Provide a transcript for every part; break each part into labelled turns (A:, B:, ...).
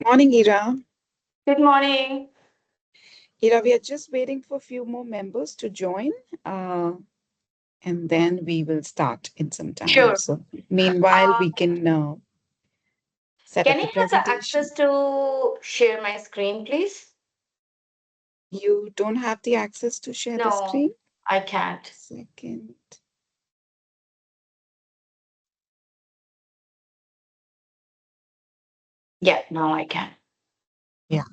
A: Morning, Ira.
B: Good morning.
A: Ira, we are just waiting for a few more members to join, uh, and then we will start in some time.
B: Sure.
A: So, meanwhile,
B: Uh,
A: we can set
B: can
A: up
B: I
A: the
B: have the access
A: presentation.
B: to share my screen, please?
A: You don't have the access to share the
B: No,
A: screen?
B: I can't.
A: Second.
B: Yeah, now I can.
A: Yeah.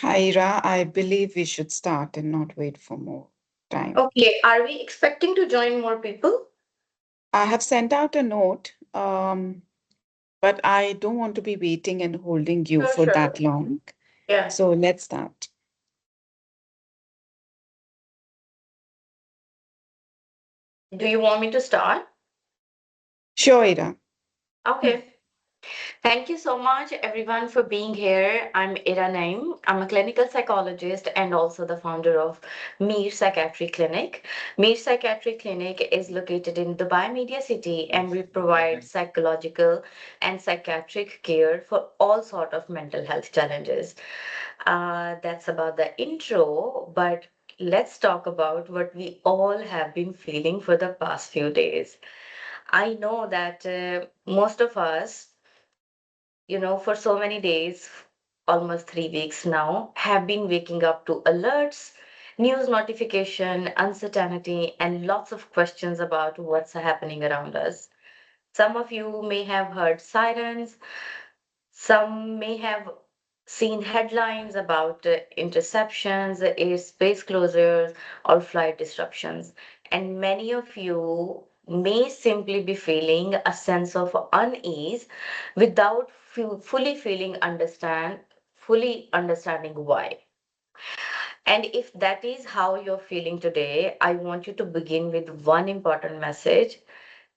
A: Hi, Ira. I believe we should start and not wait for more time.
B: Okay, are we expecting to join more people?
A: I have sent out a note, but I don't want to be waiting and holding you
B: Sure,
A: for that
B: sure.
A: long.
B: Yeah.
A: So let's start.
B: Do you want me to start?
A: Sure, Ira.
B: Okay. Thank you so much, everyone, for being here. I'm Ira Naim. I'm a clinical psychologist and also the founder of Mir Psychiatry Clinic. Mir Psychiatry Clinic is located in Dubai Media City, and we provide psychological and psychiatric care for all sort of mental health challenges. That's about the intro, but let's talk about what we all have been feeling for the past few days. I know that most of us, for so many days, almost 3 weeks now, have been waking up to alerts, news notification, uncertainty, and lots of questions about what's happening around us. Some of you may have heard sirens, some may have seen headlines about interceptions, airspace closures, or flight disruptions. And many of you may simply be feeling a sense of unease without fully understanding why. And if that is how you're feeling today, I want you to begin with one important message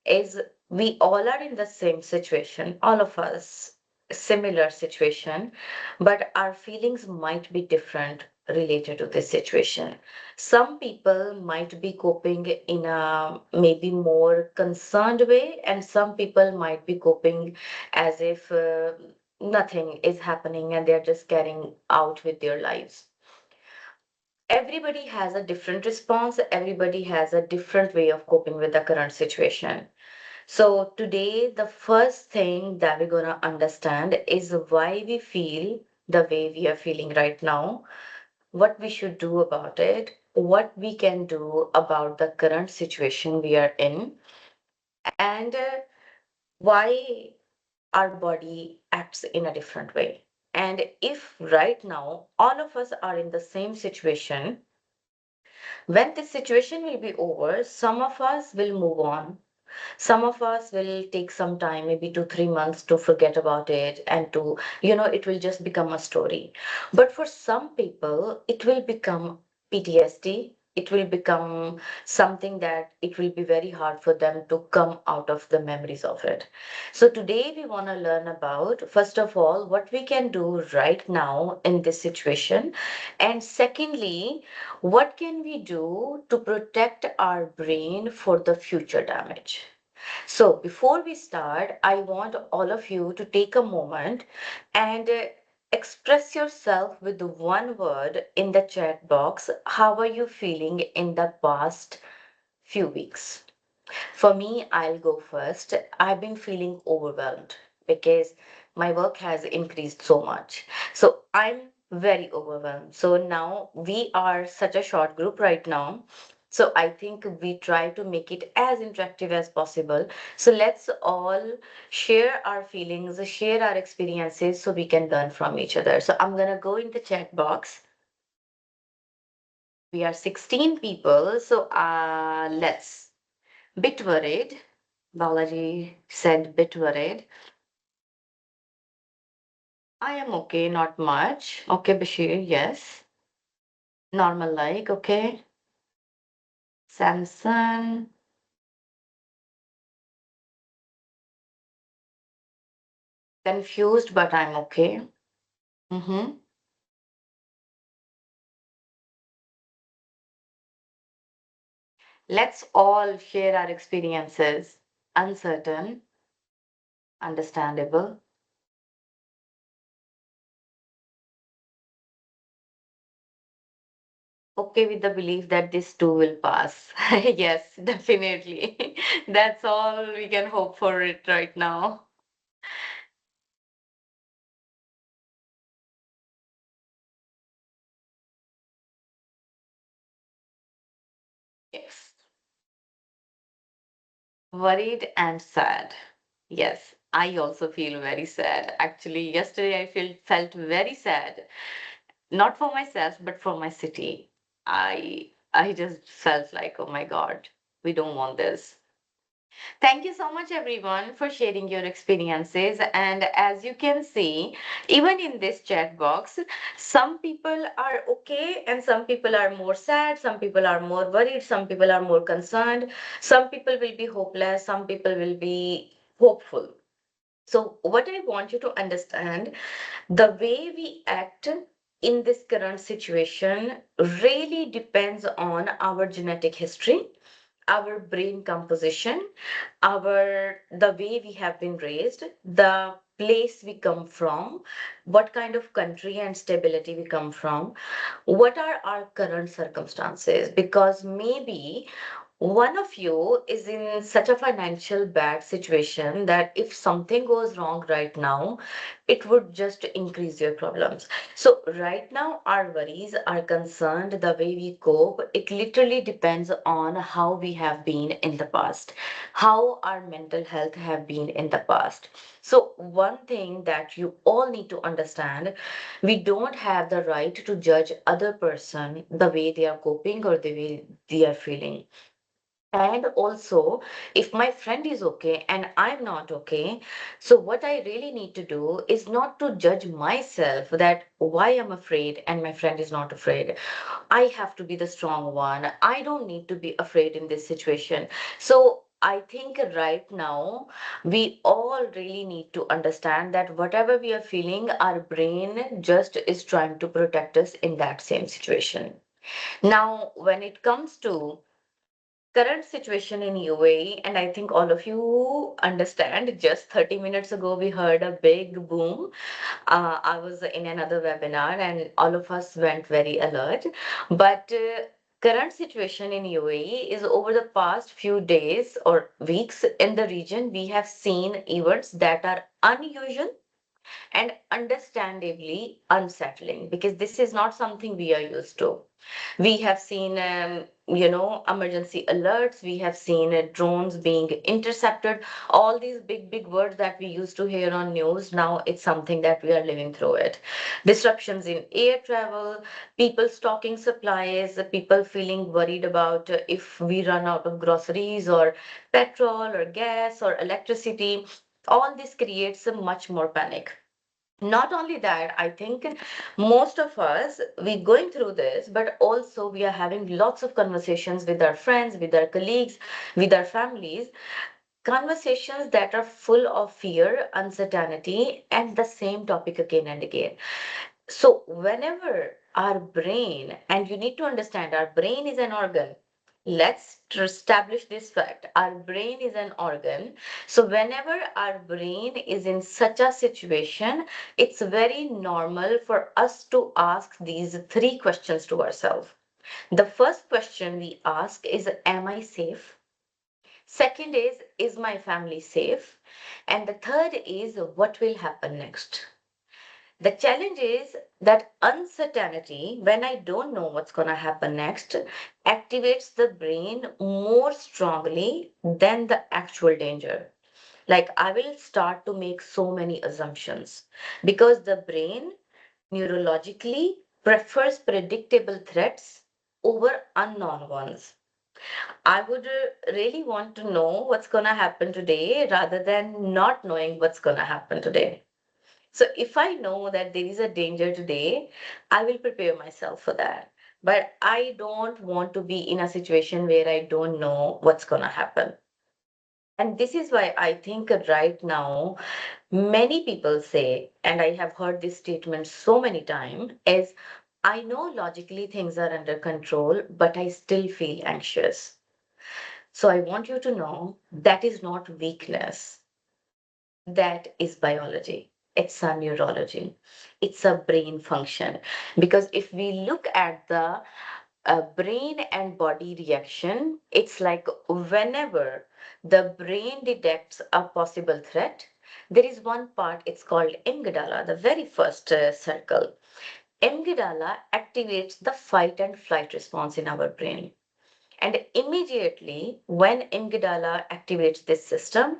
B: is we all are in the same situation, all of us, similar situation, but our feelings might be different related to this situation. Some people might be coping in a maybe more concerned way, and some people might be coping as if nothing is happening and they're just carrying out with their lives. Everybody has a different response, everybody has a different way of coping with the current situation. So, today, the first thing that we're going to understand is why we feel the way we are feeling right now, what we should do about it, what we can do about the current situation we are in, and why our body acts in a different way. And if right now all of us are in the same situation, when this situation will be over, some of us will move on. Some of us will take some time, maybe 2, 3 months to forget about it and it will just become a story. But for some people, it will become PTSD. It will become something that it will be very hard for them to come out of the memories of it. So today we want to learn about, first of all, what we can do right now in this situation. And secondly, what can we do to protect our brain for the future damage? So, before we start, I want all of you to take a moment and express yourself with one word in the chat box. How are you feeling in the past few weeks? For me, I'll go first. I've been feeling overwhelmed because my work has increased so much. So I'm very overwhelmed. So now we are such a short group right now. So I think we try to make it as interactive as possible. So let's all share our feelings, share our experiences so we can learn from each other. So I'm gonna go in the chat box. We are 16 people. So let's bit worried. Balaji said, bit worried. I am okay, not much. Okay, Bashir, yes. Normal like, okay. Samson, confused, but I'm okay. Mm-hmm. Let's all share our experiences. Uncertain, understandable. Okay with the belief that this too will pass. Yes, definitely. That's all we can hope for it right now. Yes. Worried and sad. Yes, I also feel very sad. Actually, yesterday I felt very sad, not for myself, but for my city. I just felt like, oh my God, we don't want this. Thank you so much, everyone, for sharing your experiences. And as you can see, even in this chat box, some people are okay, and some people are more sad, some people are more worried, some people are more concerned, some people will be hopeless, some people will be hopeful. So, what I want you to understand, the way we act in this current situation really depends on our genetic history, our brain composition, our the way we have been raised, the place we come from, what kind of country and stability we come from, what are our current circumstances, because maybe one of you is in such a financial bad situation that if something goes wrong right now, it would just increase your problems. So right now, our worries, our concerned, the way we cope, it literally depends on how we have been in the past, how our mental health have been in the past. So one thing that you all need to understand, we don't have the right to judge other person the way they are coping or the way they are feeling. And also, if my friend is okay and I'm not okay, so what I really need to do is not to judge myself that why I'm afraid and my friend is not afraid. I have to be the strong one. I don't need to be afraid in this situation. So I think right now we all really need to understand that whatever we are feeling, our brain just is trying to protect us in that same situation. Now, when it comes to current situation in UAE, and I think all of you understand, just 30 minutes ago, we heard a big boom. I was in another webinar and all of us went very alert. But current situation in UAE is over the past few days or weeks in the region, we have seen events that are unusual and understandably unsettling because this is not something we are used to. We have seen, emergency alerts. We have seen drones being intercepted. All these big, big words that we used to hear on news. Now it's something that we are living through it. Disruptions in air travel, people stocking supplies, people feeling worried about if we run out of groceries or petrol or gas or electricity. All this creates a much more panic. Not only that, I think most of us, we're going through this, but also we are having lots of conversations with our friends, with our colleagues, with our families, conversations that are full of fear, uncertainty, and the same topic again and again. So, whenever our brain, and you need to understand, our brain is an organ. Let's establish this fact. Our brain is an organ. So, whenever our brain is in such a situation, it's very normal for us to ask these three questions to ourselves. The first question we ask is, am I safe? Second is my family safe? And the third is, what will happen next? The challenge is that uncertainty, when I don't know what's going to happen next, activates the brain more strongly than the actual danger. Like I will start to make so many assumptions because the brain neurologically prefers predictable threats over unknown ones. I would really want to know what's going to happen today rather than not knowing what's going to happen today. So if I know that there is a danger today, I will prepare myself for that. But I don't want to be in a situation where I don't know what's going to happen. And this is why I think right now, many people say, and I have heard this statement so many times, is I know logically things are under control, but I still feel anxious. So I want you to know that is not weakness. That is biology. It's a neurology. It's a brain function. Because if we look at the brain and body reaction, it's like whenever the brain detects a possible threat, there is one part, it's called amygdala, the very first circle. Amygdala activates the fight and flight response in our brain. And immediately, when amygdala activates this system,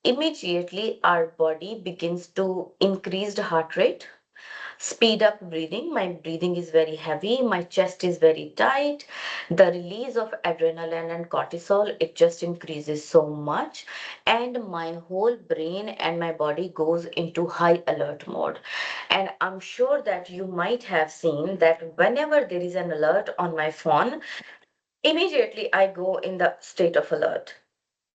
B: immediately our body begins to increase the heart rate, speed up breathing. My breathing is very heavy, my chest is very tight. The release of adrenaline and cortisol, it just increases so much. And my whole brain and my body goes into high alert mode. And I'm sure that you might have seen that whenever there is an alert on my phone, immediately I go in the state of alert.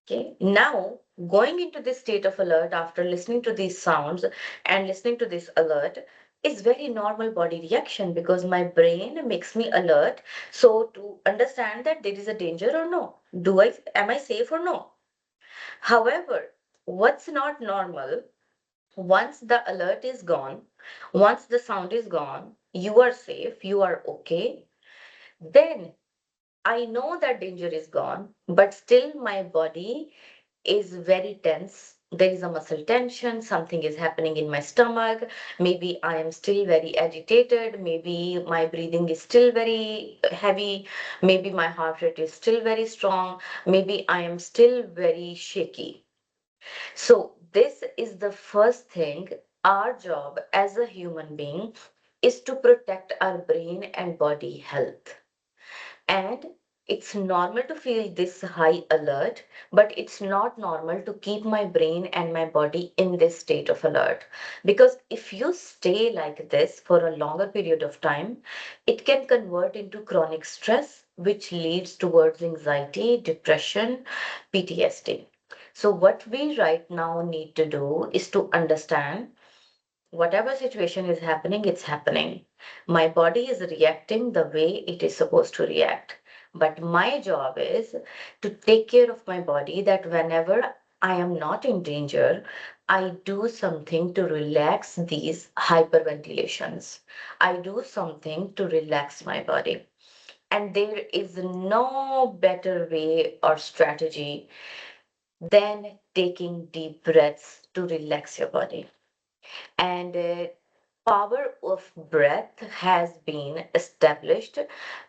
B: Okay. Now, going into this state of alert after listening to these sounds and listening to this alert is very normal body reaction because my brain makes me alert. So to understand that there is a danger or no, am I safe or no? However, what's not normal, once the alert is gone, once the sound is gone, you are safe, you are okay, then I know that danger is gone, but still my body is very tense. There is a muscle tension, something is happening in my stomach. Maybe I am still very agitated. Maybe my breathing is still very heavy. Maybe my heart rate is still very strong. Maybe I am still very shaky. So, this is the first thing. Our job as a human being is to protect our brain and body health. And it's normal to feel this high alert, but it's not normal to keep my brain and my body in this state of alert. Because if you stay like this for a longer period of time, it can convert into chronic stress, which leads towards anxiety, depression, PTSD. So, what we right now need to do is to understand whatever situation is happening, it's happening. My body is reacting the way it is supposed to react. But my job is to take care of my body that whenever I am not in danger, I do something to relax these hyperventilations. I do something to relax my body. And there is no better way or strategy than taking deep breaths to relax your body. And power of breath has been established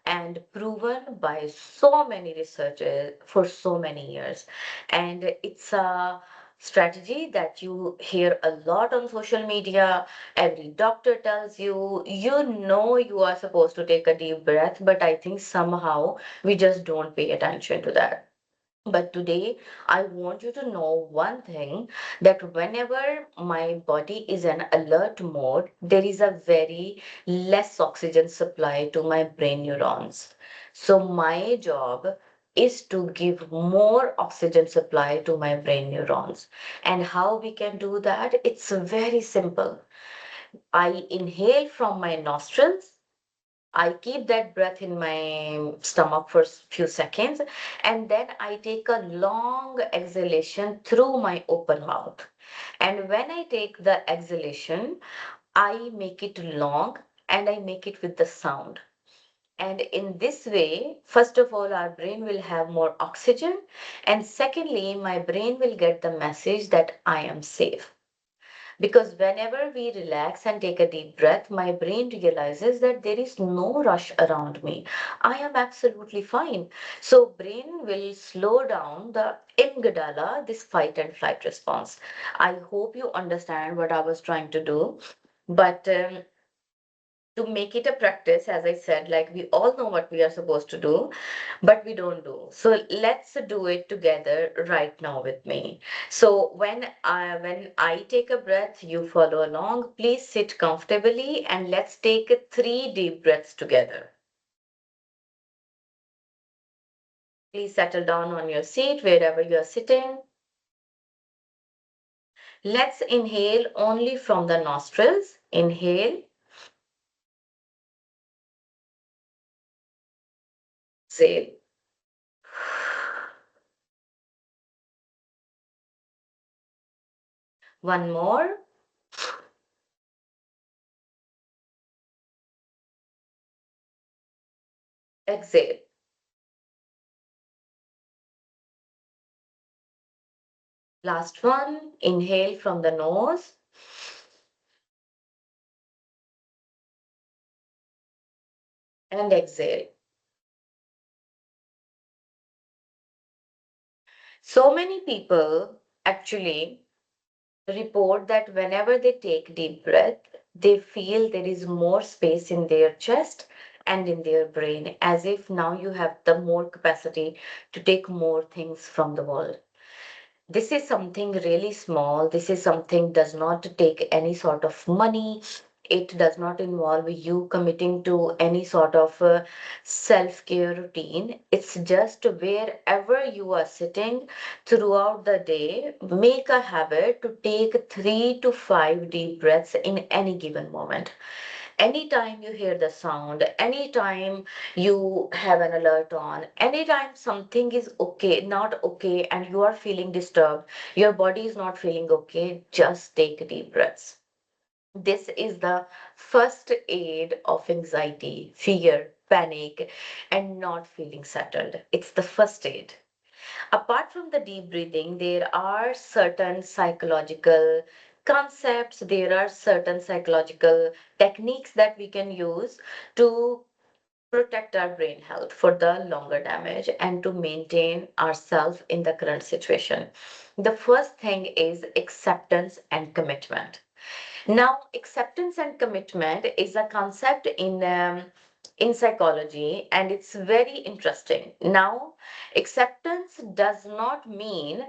B: and proven by so many researchers for so many years. And it's a strategy that you hear a lot on social media. Every doctor tells you, you know, you are supposed to take a deep breath, but I think somehow we just don't pay attention to that. But today, I want you to know one thing, that whenever my body is in alert mode, there is a very less oxygen supply to my brain neurons. So, my job is to give more oxygen supply to my brain neurons. And how we can do that? It's very simple. I inhale from my nostrils. I keep that breath in my stomach for a few seconds, and then I take a long exhalation through my open mouth. And when I take the exhalation, I make it long and I make it with the sound. And in this way, first of all, our brain will have more oxygen. And secondly, my brain will get the message that I am safe. Because whenever we relax and take a deep breath, my brain realizes that there is no rush around me. I am absolutely fine. So brain will slow down the amygdala, this fight and flight response. I hope you understand what I was trying to do. But to make it a practice, as I said, like we all know what we are supposed to do, but we don't do. So let's do it together right now with me. So when I take a breath, you follow along. Please sit comfortably and let's take three deep breaths together. Please settle down on your seat wherever you are sitting. Let's inhale only from the nostrils. Inhale, exhale. One more. Exhale. Last one. Inhale from the nose and exhale. So many people actually report that whenever they take deep breath, they feel there is more space in their chest and in their brain, as if now you have the more capacity to take more things from the world. This is something really small. This is something does not take any sort of money. It does not involve you committing to any sort of self-care routine. It's just wherever you are sitting throughout the day, make a habit to take 3 to 5 deep breaths in any given moment. Anytime you hear the sound, anytime you have an alert on, anytime something is okay, not okay, and you are feeling disturbed, your body is not feeling okay, just take deep breaths. This is the first aid of anxiety, fear, panic, and not feeling settled. It's the first aid. Apart from the deep breathing, there are certain psychological concepts, there are certain psychological techniques that we can use to protect our brain health for the longer damage and to maintain ourselves in the current situation. The first thing is acceptance and commitment. Now, acceptance and commitment is a concept in psychology, and it's very interesting. Now, acceptance does not mean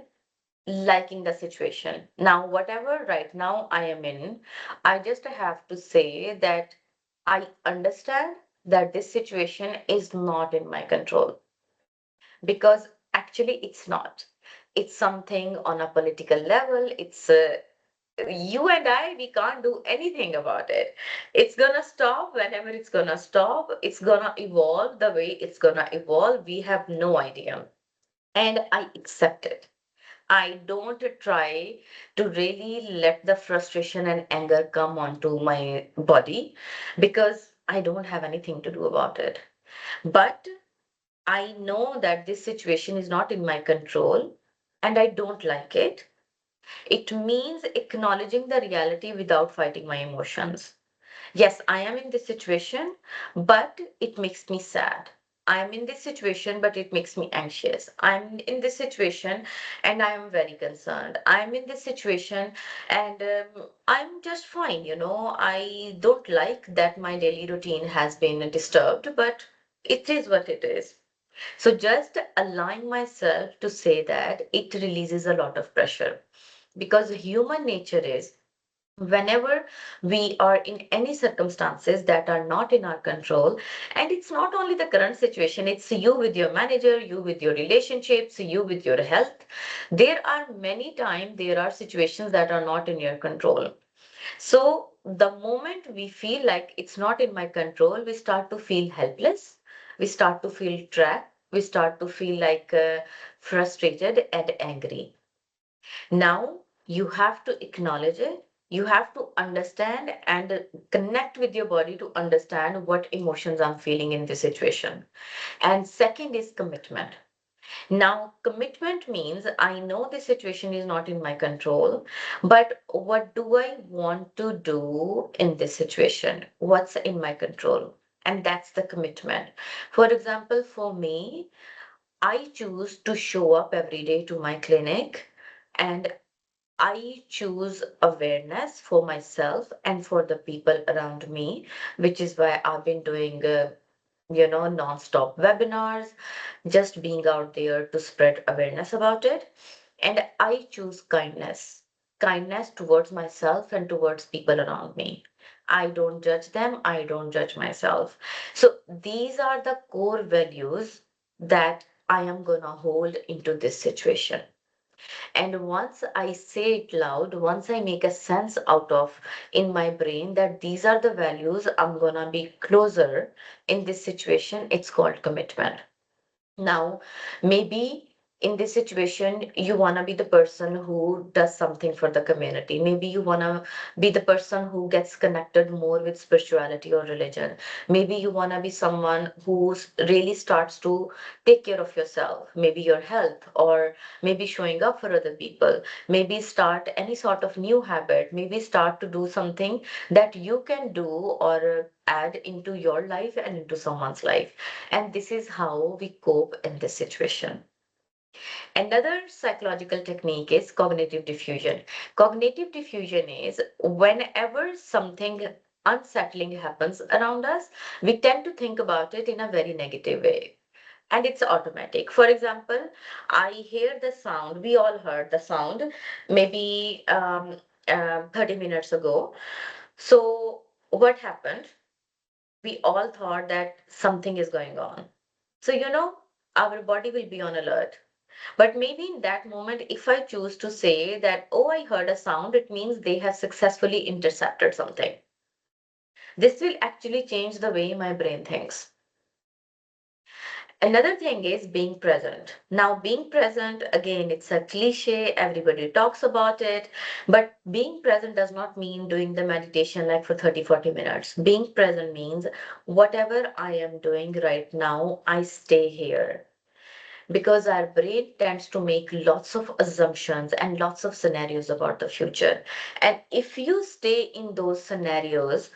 B: liking the situation. Now, whatever right now I am in, I just have to say that I understand that this situation is not in my control, because actually it's not. It's something on a political level. It's you and I, we can't do anything about it. It's gonna stop whenever it's gonna stop. It's gonna evolve the way it's gonna evolve. We have no idea. And I accept it. I don't try to really let the frustration and anger come onto my body, because I don't have anything to do about it. But I know that this situation is not in my control and I don't like it. It means acknowledging the reality without fighting my emotions. Yes, I am in this situation, but it makes me sad. I'm in this situation, but it makes me anxious. I'm in this situation and I am very concerned. I'm in this situation and I'm just fine. I don't like that my daily routine has been disturbed, but it is what it is. So just allowing myself to say that, it releases a lot of pressure, because human nature is, whenever we are in any circumstances that are not in our control, and it's not only the current situation, it's you with your manager, you with your relationships, you with your health. There are many times, there are situations that are not in your control. So the moment we feel like it's not in my control, we start to feel helpless, we start to feel trapped, we start to feel like frustrated and angry. Now you have to acknowledge it. You have to understand and connect with your body to understand what emotions I'm feeling in this situation. And second is commitment. Now, commitment means I know the situation is not in my control, but what do I want to do in this situation? What's in my control? And that's the commitment. For example, for me, I choose to show up every day to my clinic, and I choose awareness for myself and for the people around me, which is why I've been doing, non-stop webinars, just being out there to spread awareness about it. And I choose kindness, kindness towards myself and towards people around me. I don't judge them, I don't judge myself. So these are the core values that I am gonna hold into this situation. And once I say it loud, once I make a sense out of in my brain that these are the values I'm gonna be closer in this situation, it's called commitment. Now, maybe in this situation, you want to be the person who does something for the community. Maybe you want to be the person who gets connected more with spirituality or religion. Maybe you want to be someone who really starts to take care of yourself, maybe your health, or maybe showing up for other people. Maybe start any sort of new habit. Maybe start to do something that you can do or add into your life and into someone's life. And this is how we cope in this situation. Another psychological technique is cognitive diffusion. Cognitive diffusion is whenever something unsettling happens around us, we tend to think about it in a very negative way. And it's automatic. For example, I hear the sound, we all heard the sound maybe 30 minutes ago. So what happened? We all thought that something is going on. So, our body will be on alert. But maybe in that moment, if I choose to say that, oh, I heard a sound, it means they have successfully intercepted something. This will actually change the way my brain thinks. Another thing is being present. Now, being present, again, it's a cliche, everybody talks about it, but being present does not mean doing the meditation like for 30, 40 minutes. Being present means whatever I am doing right now, I stay here. Because our brain tends to make lots of assumptions and lots of scenarios about the future. And if you stay in those scenarios,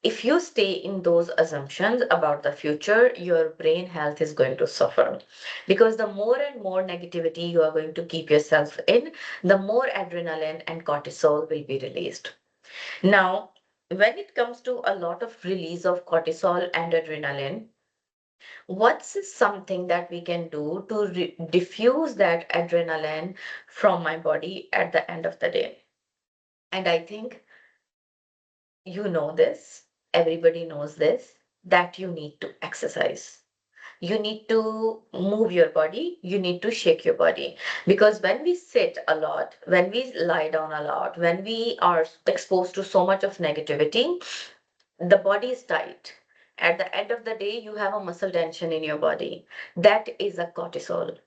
B: if you stay in those assumptions about the future, your brain health is going to suffer. Because the more and more negativity you are going to keep yourself in, the more adrenaline and cortisol will be released. Now, when it comes to a lot of release of cortisol and adrenaline, what's something that we can do to diffuse that adrenaline from my body at the end of the day? And I think you know this, everybody knows this, that you need to exercise. You need to move your body, you need to shake your body. Because when we sit a lot, when we lie down a lot, when we are exposed to so much of negativity, the body is tight. At the end of the day, you have a muscle tension in your body. That is a cortisol.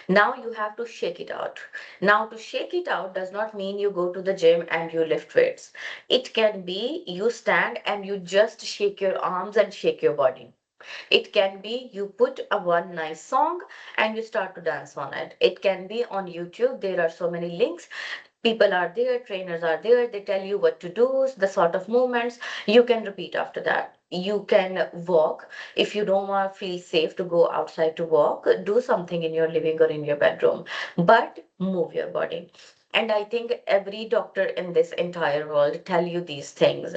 B: Now you have to shake it out. Now, to shake it out does not mean you go to the gym and you lift weights. It can be you stand and you just shake your arms and shake your body. It can be you put a one nice song and you start to dance on it. It can be on YouTube. There are so many links. People are there, trainers are there. They tell you what to do, the sort of movements you can repeat after that. You can walk. If you don't want to feel safe to go outside to walk, do something in your living or in your bedroom, but move your body. And I think every doctor in this entire world tell you these things.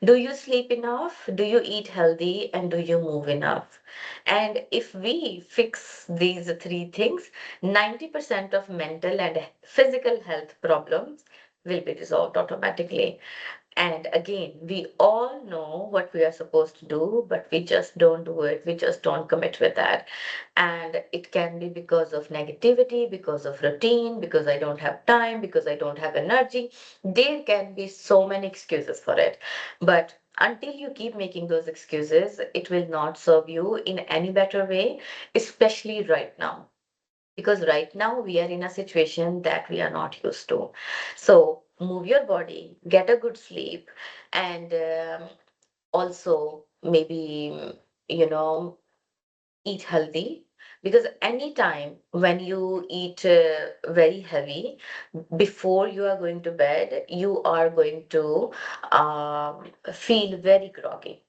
B: Do you sleep enough? Do you eat healthy? And do you move enough? And if we fix these three things, 90% of mental and physical health problems will be resolved automatically. And again, we all know what we are supposed to do, but we just don't do it. We just don't commit with that. And it can be because of negativity, because of routine, because I don't have time, because I don't have energy. There can be so many excuses for it. But until you keep making those excuses, it will not serve you in any better way, especially right now, because right now we are in a situation that we are not used to. So move your body, get a good sleep, and also maybe, you know, eat healthy. Because anytime when you eat very heavy before you are going to bed, you are going to feel very groggy.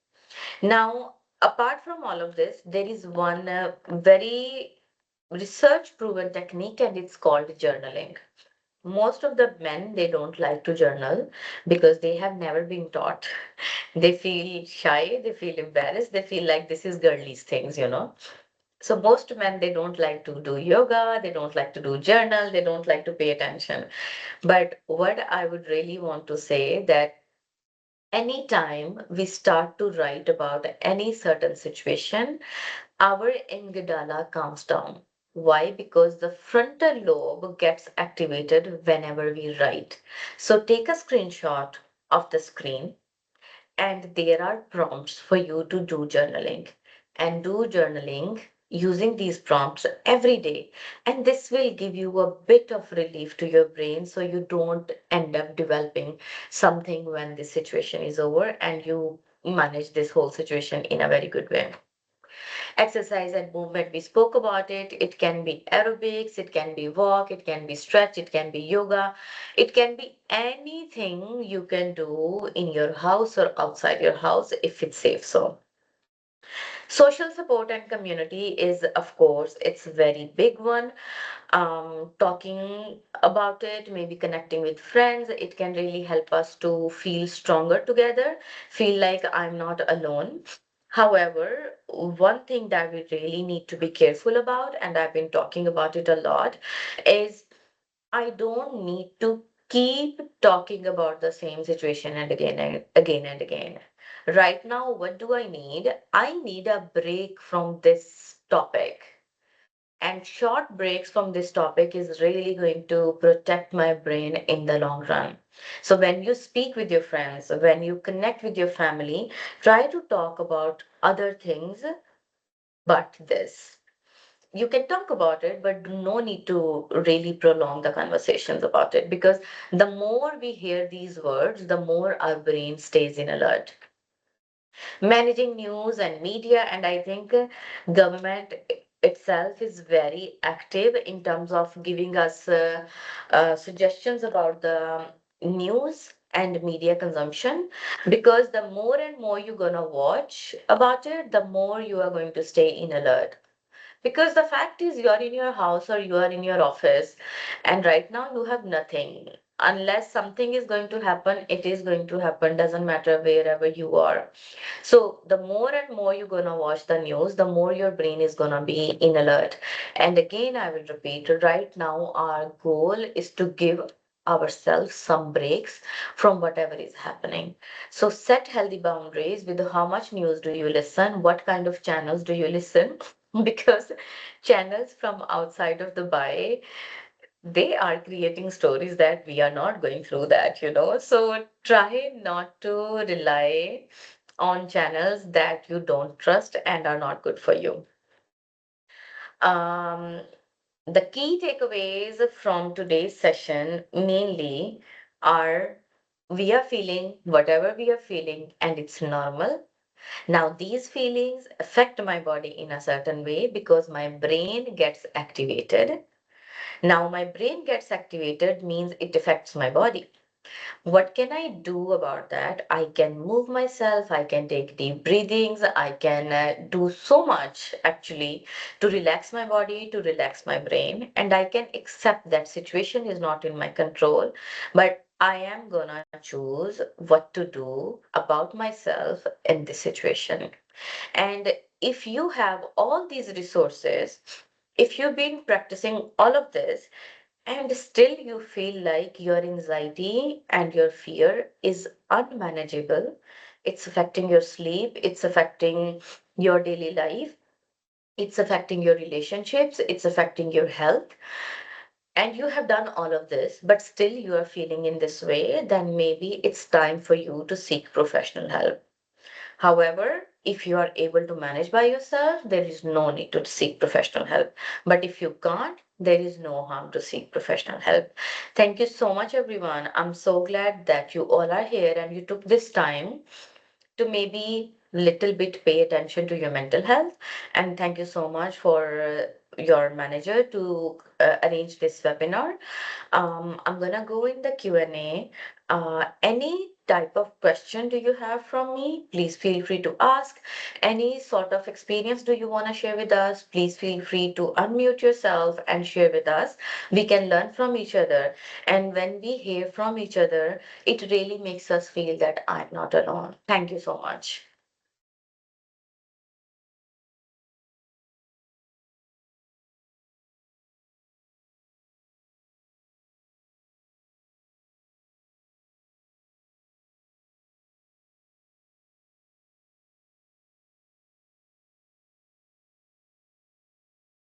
B: Now, apart from all of this, there is one very research proven technique, and it's called journaling. Most of the men, they don't like to journal because they have never been taught. They feel shy, they feel embarrassed, they feel like this is girlies things. So most men, they don't like to do yoga, they don't like to do journal, they don't like to pay attention. But what I would really want to say that anytime we start to write about any certain situation, our amygdala calms down. Why? Because the frontal lobe gets activated whenever we write. So take a screenshot of the screen, and there are prompts for you to do journaling. And do journaling using these prompts every day. And this will give you a bit of relief to your brain so you don't end up developing something when this situation is over, and you manage this whole situation in a very good way. Exercise and movement, we spoke about it. It can be aerobics, it can be walk, it can be stretch, it can be yoga, it can be anything you can do in your house or outside your house if it's safe. So social support and community is, of course, it's a very big one. Talking about it, maybe connecting with friends, it can really help us to feel stronger together, feel like I'm not alone. However, one thing that we really need to be careful about, and I've been talking about it a lot, is I don't need to keep talking about the same situation and again and again and again. Right now, what do I need? I need a break from this topic. And short breaks from this topic is really going to protect my brain in the long run. So when you speak with your friends, when you connect with your family, try to talk about other things but this. You can talk about it, but no need to really prolong the conversations about it because the more we hear these words, the more our brain stays in alert. Managing news and media, and I think government itself is very active in terms of giving us suggestions about the news and media consumption, because the more and more you're gonna watch about it, the more you are going to stay in alert. Because the fact is, you are in your house or you are in your office, and right now you have nothing. Unless something is going to happen, it is going to happen, doesn't matter wherever you are. So the more and more you're gonna watch the news, the more your brain is gonna be in alert. And again, I will repeat, right now our goal is to give ourselves some breaks from whatever is happening. So set healthy boundaries with how much news do you listen, what kind of channels do you listen, because channels from outside of Dubai, they are creating stories that we are not going through that. So try not to rely on channels that you don't trust and are not good for you. Um, the key takeaways from today's session mainly are we are feeling whatever we are feeling and it's normal. Now, these feelings affect my body in a certain way because my brain gets activated. Now, my brain gets activated means it affects my body. What can I do about that? I can move myself, I can take deep breathings, I can do so much actually to relax my body, to relax my brain, and I can accept that situation is not in my control, but I am gonna choose what to do about myself in this situation. And if you have all these resources, if you've been practicing all of this, and still you feel like your anxiety and your fear is unmanageable, it's affecting your sleep, it's affecting your daily life, it's affecting your relationships, it's affecting your health, and you have done all of this, but still you are feeling in this way, then maybe it's time for you to seek professional help. However, if you are able to manage by yourself, there is no need to seek professional help. But if you can't, there is no harm to seek professional help. Thank you so much, everyone. I'm so glad that you all are here and you took this time to maybe little bit pay attention to your mental health. And thank you so much for your manager to arrange this webinar. I'm gonna go in the Q&A. Any type of question do you have from me? Please feel free to ask. Any sort of experience do you want to share with us? Please feel free to unmute yourself and share with us. We can learn from each other. And when we hear from each other, it really makes us feel that I'm not alone. Thank you so much.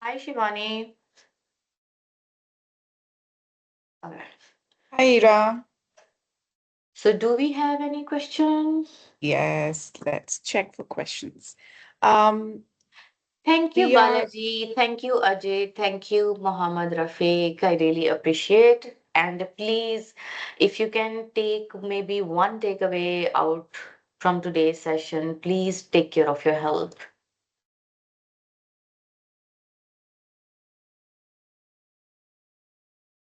B: Hi, Shivani. All right.
A: Hi, Ira.
B: So, do we have any questions?
A: Yes, let's check for questions. Um,
B: Thank you,
A: we are
B: Balaji. Thank you, Ajay. Thank you, Mohammed Rafiq. I really appreciate. And please, if you can take maybe one takeaway out from today's session, please take care of your health.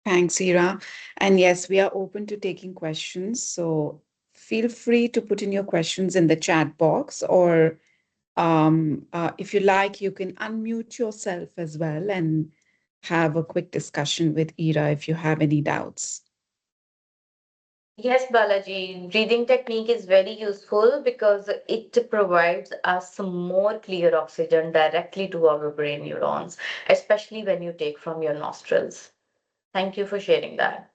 A: Thanks, Ira. And yes, we are open to taking questions. So feel free to put in your questions in the chat box, or if you like, you can unmute yourself as well and have a quick discussion with Ira if you have any doubts.
B: Yes, Balaji, breathing technique is very useful because it provides us more clear oxygen directly to our brain neurons, especially when you take from your nostrils. Thank you for sharing that.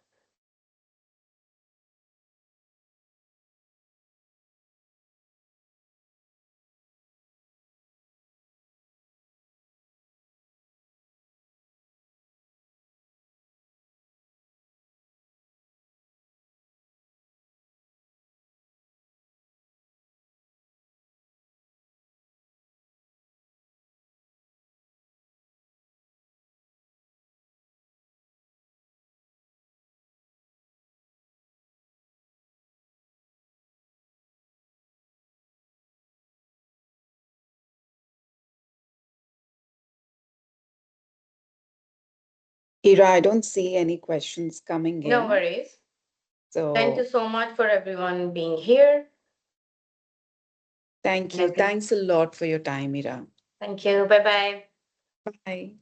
A: Ira, I don't see any questions coming
B: No
A: in.
B: worries. Thank you
A: So
B: so much for everyone being here.
A: thank you.
B: Maybe.
A: Thanks a lot for your time, Ira.
B: Thank you. Bye bye.
A: Bye.